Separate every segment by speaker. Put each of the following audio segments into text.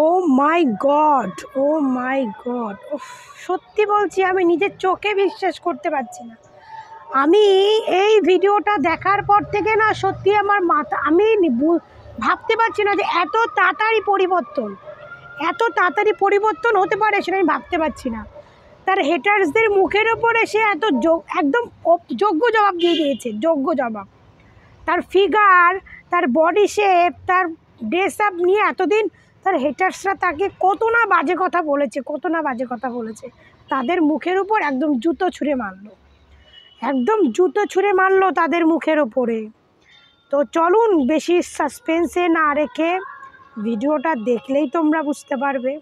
Speaker 1: ও মাই god, ও মাই god, সত্যি বলছি আমি নিজের চোখে বিশ্বাস করতে পারছি না। আমি এই ভিডিওটা দেখার পর থেকে না সত্যি আমার মাথা, আমি ভাবতে পারছি না যে এত তাড়াতাড়ি পরিবর্তন হতে পারে, সেটা আমি ভাবতে পারছি না। তার হেটার্সদের মুখের ওপরে সে একদম যোগ্য জবাব দিয়ে দিয়েছে, যোগ্য জবাব। তার ফিগার, তার বডি শেপ, তার ড্রেস আপ নিয়ে এতদিন তার হেটার্সরা তাকে কত না বাজে কথা বলেছে, তাদের মুখের উপর একদম জুতো ছুঁড়ে মারলো তাদের মুখের ওপরে। তো চলুন বেশি সাসপেন্সে না রেখে ভিডিওটা দেখলেই তোমরা বুঝতে পারবে।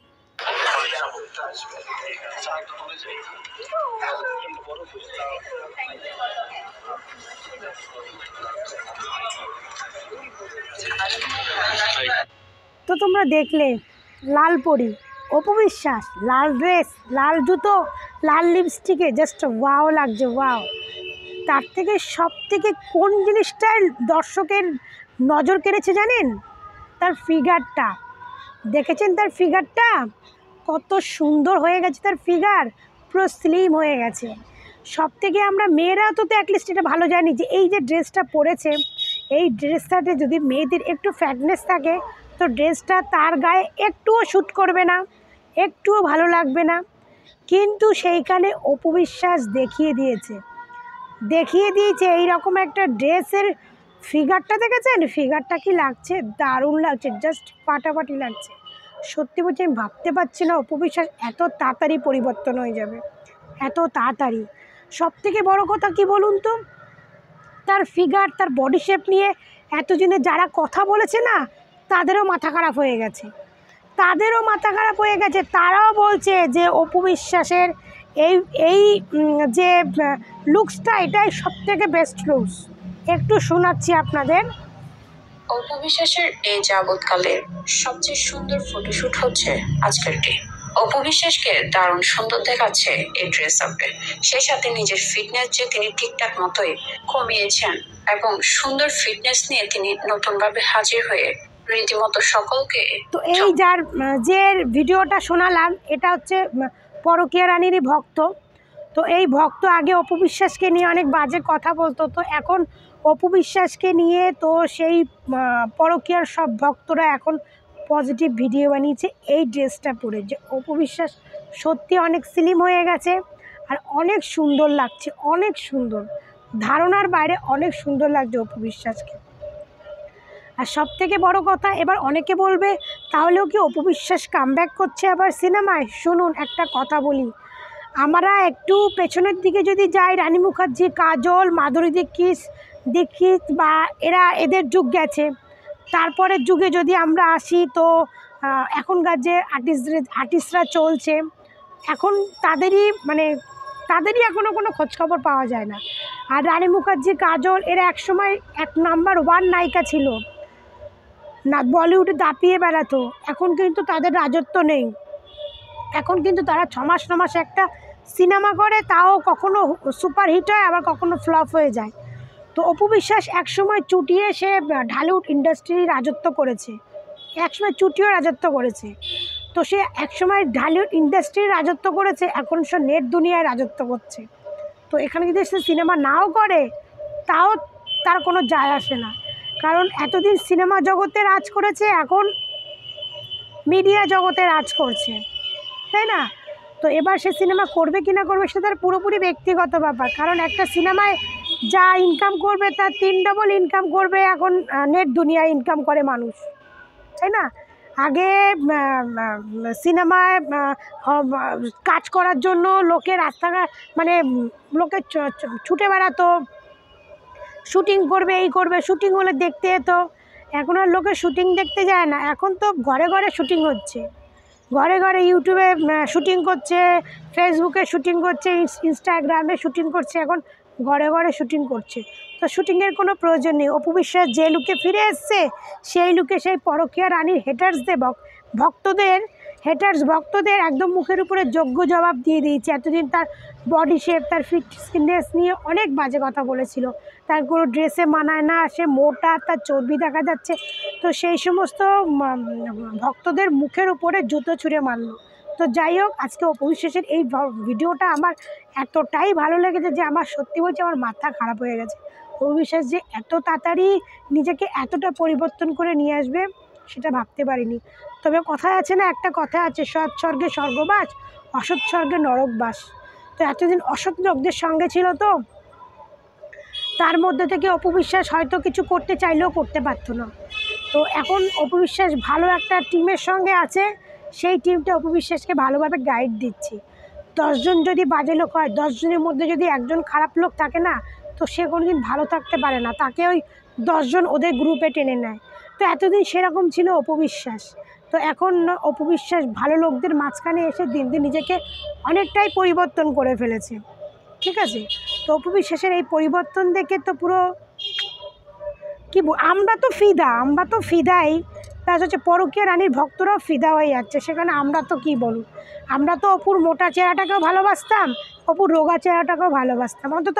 Speaker 1: তো তোমরা দেখলে লাল পরি, অপু বিশ্বাস, লাল ড্রেস, লাল জুতো, লাল লিপস্টিকে জাস্ট ওয়াও লাগছে, ওয়াও। তার থেকে সব থেকে কোন জিনিসটায় দর্শকের নজর কেড়েছে জানেন? তার ফিগারটা। দেখেছেন তার ফিগারটা কত সুন্দর হয়ে গেছে, তার ফিগার পুরো স্লিম হয়ে গেছে। সব থেকে আমরা মেয়েরা তো অ্যাটলিস্ট এটা ভালো জানি যে এই যে ড্রেসটা পরেছে, এই ড্রেসটাতে যদি মেয়েদের একটু ফ্যাটনেস থাকে তো ড্রেসটা তার গায়ে একটুও শ্যুট করবে না, একটুও ভালো লাগবে না। কিন্তু সেইখানে অপু বিশ্বাস দেখিয়ে দিয়েছে এইরকম একটা ড্রেসের ফিগারটা। দেখেছেন ফিগারটা কি লাগছে? দারুণ লাগছে, জাস্ট ফাটাফাটি লাগছে। সত্যি বলছি আমি ভাবতে পারছি না অপু বিশ্বাস এত তাড়াতাড়ি পরিবর্তন হয়ে যাবে, এত তাড়াতাড়ি। সব থেকে বড় কথা কি বলুন তো, তার ফিগার, তার বডি শেপ নিয়ে এতদিনে যারা কথা বলেছে না, তাদেরও মাথা খারাপ হয়ে গেছে, তারাও বলছে যে অপু বিশ্বাসের এই যে লুকসটা, এটাই সব থেকে বেস্ট লুকস। একটু শোনাচ্ছি আপনাদের।
Speaker 2: অপু বিশ্বাসের এই যাবৎকালের সবচেয়ে সুন্দর ফটোশুট হচ্ছে আজকেরটি। অপু বিশ্বাসকে দারুণ সুন্দর দেখাচ্ছে এই ড্রেস আপে। সেই সাথে নিজের ফিটনেস যে তিনি ঠিকঠাক মতোই কমিয়েছেন এবং সুন্দর ফিটনেস নিয়ে তিনি নতুনভাবে হাজির হয়ে রীতিমতো সকলকে।
Speaker 1: তো এই যে ভিডিওটা শোনালাম, এটা হচ্ছে পরকীয়া রানীরই ভক্ত। তো এই ভক্ত আগে অপু বিশ্বাসকে নিয়ে অনেক বাজে কথা বলতো, তো এখন অপু বিশ্বাসকে নিয়ে তো সেই পরকীয়ার সব ভক্তরা এখন পজিটিভ ভিডিও বানিয়েছে এই ড্রেসটা পরে, যে অপু বিশ্বাস সত্যি অনেক স্লিম হয়ে গেছে আর অনেক সুন্দর লাগছে, অনেক সুন্দর, ধারণার বাইরে অনেক সুন্দর লাগছে অপু বিশ্বাসকে। আর সব থেকে বড় কথা, এবার অনেকে বলবে তাহলেও কি অপু বিশ্বাস কামব্যাক করছে আবার সিনেমায়? শুনুন একটা কথা বলি, আমরা একটু পেছনের দিকে যদি যাই, রানী মুখার্জি, কাজল, মাধুরী দীক্ষিত বা এদের যুগ গেছে, তারপরের যুগে যদি আমরা আসি তো এখনকার যে আর্টিস্টরা চলছে এখন তাদেরই এখনও কোনো খোঁজখবর পাওয়া যায় না। আর রানী মুখার্জি, কাজল এরা একসময় এক নাম্বার 1 নায়িকা ছিল না, বলিউডে দাপিয়ে বেড়াতো। এখন কিন্তু তাদের রাজত্ব নেই, এখন কিন্তু তারা 6 মাস 9 মাস একটা সিনেমা করে, তাও কখনো সুপারহিট হয় আবার কখনো ফ্লপ হয়ে যায়। তো অপু বিশ্বাস একসময় চুটিয়ে সে ঢালিউড ইন্ডাস্ট্রি রাজত্ব করেছে, একসময় চুটিও রাজত্ব করেছে। তো সে একসময় ঢালিউড ইন্ডাস্ট্রির রাজত্ব করেছে, এখন সে নেট দুনিয়ায় রাজত্ব করছে। তো এখানে যদি সে সিনেমা নাও করে তাও তার কোনো যায় আসে না, কারণ এতদিন সিনেমা জগতে রাজ করেছে, এখন মিডিয়া জগতে রাজ করছে, তাই না? তো এবার সে সিনেমা করবে কি না করবে সেটা তার পুরোপুরি ব্যক্তিগত ব্যাপার, কারণ একটা সিনেমায় যা ইনকাম করবে তার 3 ডবল ইনকাম করবে এখন নেট দুনিয়ায় ইনকাম করে মানুষ, তাই না? আগে সিনেমায় কাজ করার জন্য লোকে রাস্তাঘাট লোকে ছুটে বেড়াতো, শুটিং করবে, এই করবে, শুটিং হলে দেখতে যেত। এখন আর লোকে শুটিং দেখতে যায় না, এখন তো ঘরে ঘরে শুটিং হচ্ছে, ঘরে ঘরে ইউটিউবে শুটিং করছে, ফেসবুকে শুটিং করছে, ইনস্টাগ্রামে শুটিং করছে, এখন ঘরে ঘরে শুটিং করছে। তো শুটিংয়ের কোনো প্রয়োজন নেই। অপু বিশ্বাস যে লুকে ফিরে এসছে সেই লুকে সেই পরকীয়া রানীর হেটার্সদের ভক্তদের হেটার্স ভক্তদের একদম মুখের উপরে যোগ্য জবাব দিয়ে দিয়েছে। এতদিন তার বডি শেপ, তার ফিটনেস নিয়ে অনেক বাজে কথা বলেছিল, তার কোনো ড্রেসে মানায় না, সে মোটা, তার চর্বি দেখা যাচ্ছে। তো সেই সমস্ত ভক্তদের মুখের উপরে জুতো ছুঁড়ে মারলো। তো যাই হোক, আজকে অপু বিশ্বাসের এই ভিডিওটা আমার এতটাই ভালো লেগেছে যে আমার সত্যি বলছি আমার মাথা খারাপ হয়ে গেছে। অপু বিশ্বাস যে এত তাড়াতাড়ি নিজেকে এতটা পরিবর্তন করে নিয়ে আসবে সেটা ভাবতে পারিনি। তবে কথায় আছে না, একটা কথা আছে, সৎ স্বর্গে স্বর্গবাস, অসৎ স্বর্গে নরকবাস। তো এতদিন অসৎ লোকদের সঙ্গে ছিল, তো তার মধ্যে থেকে অপু বিশ্বাস হয়তো কিছু করতে চাইলেও করতে পারতো না। তো এখন অপু বিশ্বাস ভালো একটা টিমের সঙ্গে আছে, সেই টিমটা অপু বিশ্বাসকে ভালোভাবে গাইড দিচ্ছে। 10 জন যদি বাজে লোক হয়, 10 জনের মধ্যে যদি একজন খারাপ লোক থাকে না, তো সে কোনোদিন ভালো থাকতে পারে না, তাকে ওই 10 জন ওদের গ্রুপে টেনে নেয়। তো এতদিন সেরকম ছিল অপু বিশ্বাস। তো এখন অপু বিশ্বাস ভালো লোকদের মাঝখানে এসে দিন দিন নিজেকে অনেকটাই পরিবর্তন করে ফেলেছে, ঠিক আছে। তো অপু বিশ্বাসের এই পরিবর্তন দেখে তো পুরো কি আমরা তো ফিদাই, প্লাস হচ্ছে পরকীয়া রানীর ভক্তরাও ফিদা হয়ে যাচ্ছে। সেখানে আমরা তো কি বলুন, আমরা তো অপুর মোটা চেহারাটাকেও ভালোবাসতাম, অপুর রোগা চেহারাটাকেও ভালোবাসতাম। অন্তত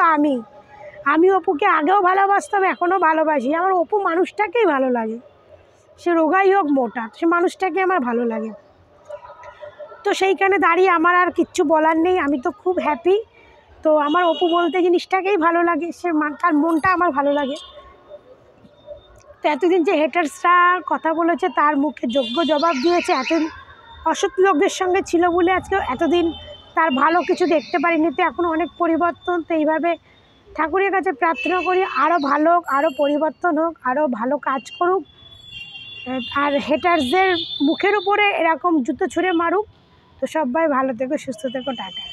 Speaker 1: আমি অপুকে আগেও ভালোবাসতাম, এখনও ভালোবাসি। আমার অপু মানুষটাকেই ভালো লাগে, সে রোগাই হোক মোটা, সে মানুষটাকে আমার ভালো লাগে। তো সেইখানে দাঁড়িয়ে আমার আর কিচ্ছু বলার নেই, আমি তো খুব হ্যাপি। তো আমার অপু বলতে জিনিসটাকেই ভালো লাগে, তার মনটা আমার ভালো লাগে। তো এতদিন যে হেটার্সরা কথা বলেছে তার মুখে যোগ্য জবাব দিয়েছে। এতদিন অসৎ লোকদের সঙ্গে ছিল বলে আজকে এতদিন তার ভালো কিছু দেখতে পারিনি। তো এখন অনেক পরিবর্তন। তো এইভাবে ঠাকুরের কাছে প্রার্থনা করি আরও ভালো হোক, আরও পরিবর্তন হোক, আরও ভালো কাজ করুক, আর হেটার্সদের মুখের উপরে এরকম জুতো ছুঁড়ে মারুক। তো সবাই ভালো থেকো, সুস্থ থেকো, টাটা।